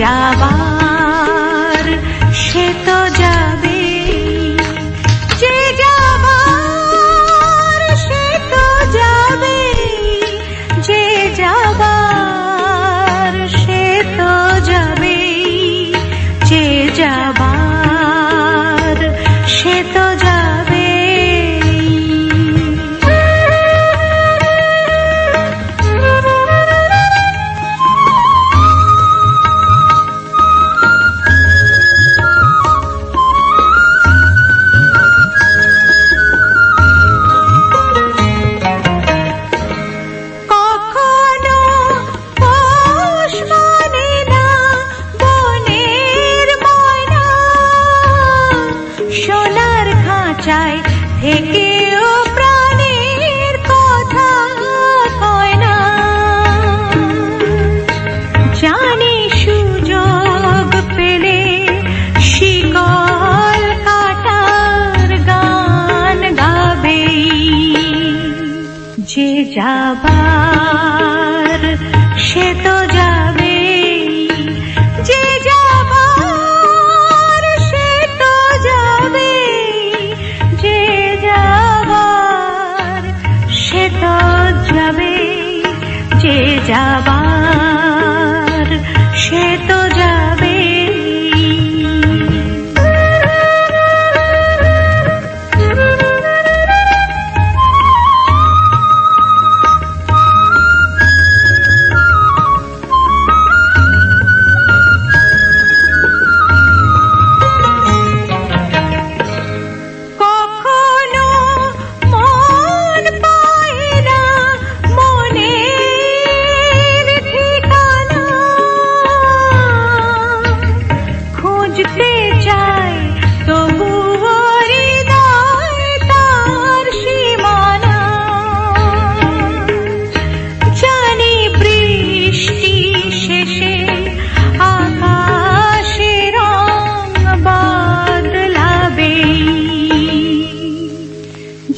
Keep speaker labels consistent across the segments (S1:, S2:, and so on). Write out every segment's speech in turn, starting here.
S1: যাবার সে তো যাবে, যে যাবার সে তো যাবে, যে যাবার সে তো যাবে, যে যাবার সে তো যাবে। চাই থেকেও প্রাণের কথা কয় না, জানি সুযোগ পেলে শিকল কাটার গান গাবে, যে যাবার সে তো যাবে, যে যাবার সে তো যাবে, যে যাবার সে তো যাবে, যে যাবার সে তো যাবে।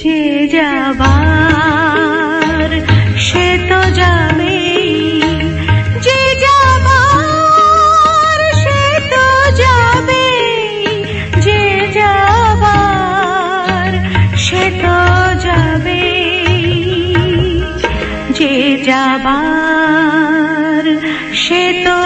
S1: যে যাবার সে তো যাবে, যে যাবার সে তো যাবে, যে যাবার সে তো যাবে, যে যাবার সে তো